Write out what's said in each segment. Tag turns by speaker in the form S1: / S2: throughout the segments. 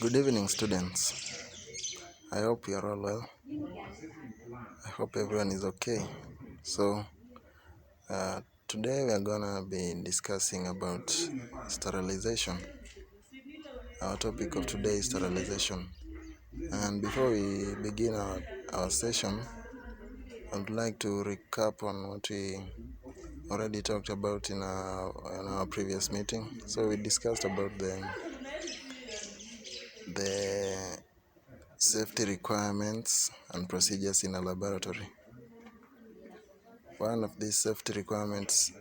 S1: Good evening, students. I hope you are all well. I hope everyone is okay. So, today we are gonna be discussing about sterilization. Our topic of today is sterilization. And before we begin our session, I would like to recap on what we already talked about in our previous meeting. So we discussed about the safety requirements and procedures in a laboratory. One of these safety requirements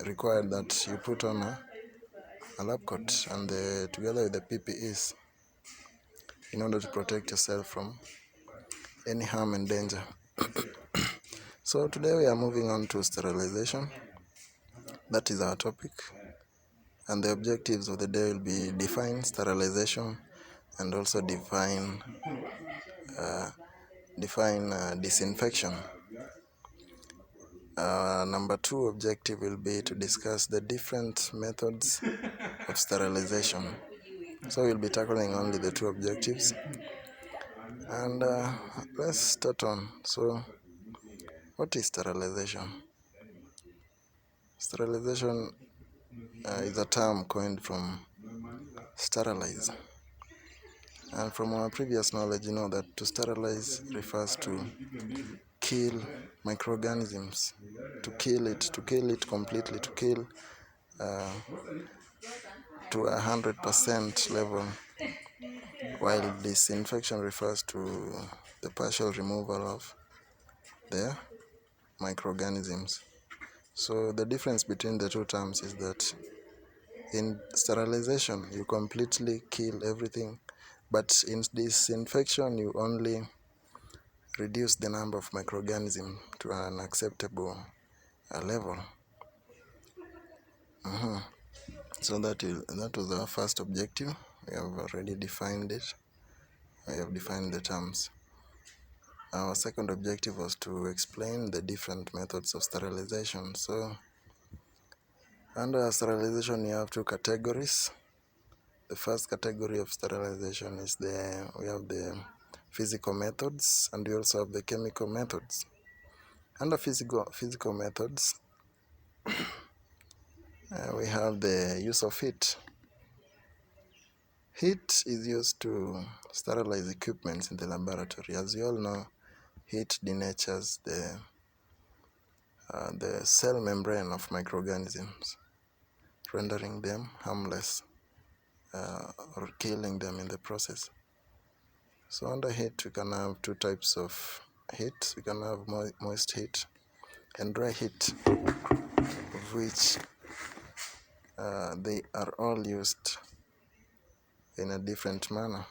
S1: required that you put on a lab coat and together with the PPEs in order to protect yourself from any harm and danger. So today we are moving on to sterilization. That is our topic, and the objectives of the day will be define sterilization and also define disinfection. Number 2 objective will be to discuss the different methods of sterilization. So we'll be tackling only the 2 objectives, and let's start on. So what is sterilization? Sterilization is a term coined from sterilize, and from our previous knowledge you know that to sterilize refers to kill microorganisms, to kill it completely, to kill to 100% level, while disinfection refers to the partial removal of the microorganisms. So the difference between the 2 terms is that in sterilization you completely kill everything, but in disinfection you only reduce the number of microorganisms to an acceptable level. So that was our first objective. We have already defined it. We have defined the terms. Our second objective was to explain the different methods of sterilization. So under sterilization you have 2 categories. The first category of sterilization is we have the physical methods, and we also have the chemical methods. Under physical methods, we have the use of heat. Heat is used to sterilize equipments in the laboratory. As you all know, heat denatures the cell membrane of microorganisms, rendering them harmless or killing them in the process. So under heat we can have 2 types of heat. We can have moist heat and dry heat, of which they are all used in a different manner.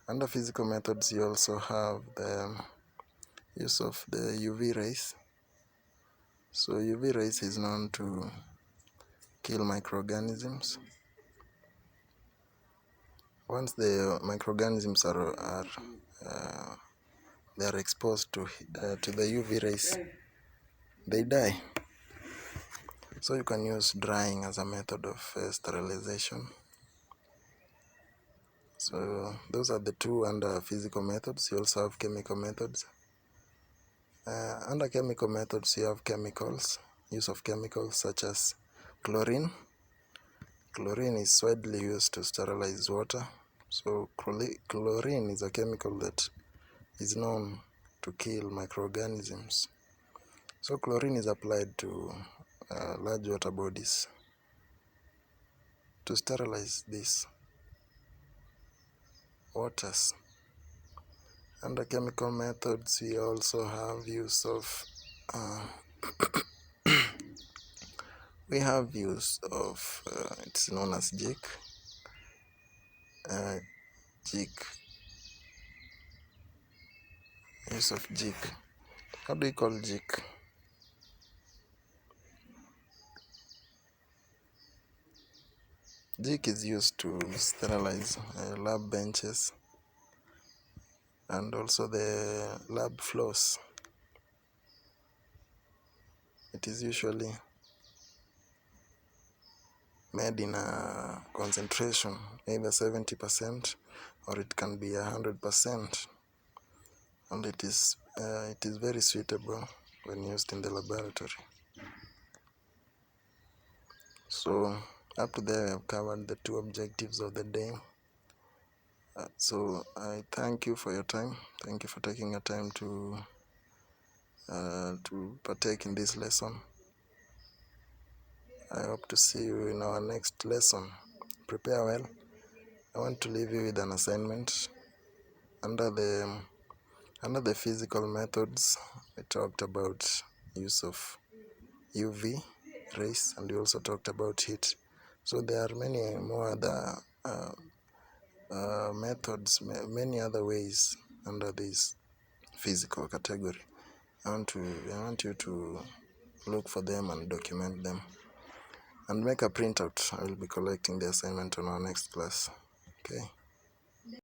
S1: Under physical methods you also have the use of the UV rays. So UV rays is known to kill microorganisms. Once the microorganisms are exposed to the UV rays, they die. So you can use drying as a method of sterilization. So those are the 2 under physical methods. You also have chemical methods. Under chemical methods you have chemicals, use of chemicals such as chlorine. Chlorine is widely used to sterilize water. So chlorine is a chemical that is known to kill microorganisms. So chlorine is applied to large water bodies to sterilize these waters. Under chemical methods we also have use of it's known as jig. Use of jig. How do you call jig? Jig is used to sterilize lab benches and also the lab floors. It is usually made in a concentration, either 70% or it can be 100%, and it is very suitable when used in the laboratory. So up to there, I have covered the 2 objectives of the day. So I thank you for your time. Thank you for taking your time to partake in this lesson. I hope to see you in our next lesson. Prepare well. I want to leave you with an assignment. Under the physical methods, we talked about use of UV rays, and we also talked about heat. So there are many more other methods, many other ways under this physical category. I want you to look for them and document them, and make a printout. I will be collecting the assignment on our next class. Okay.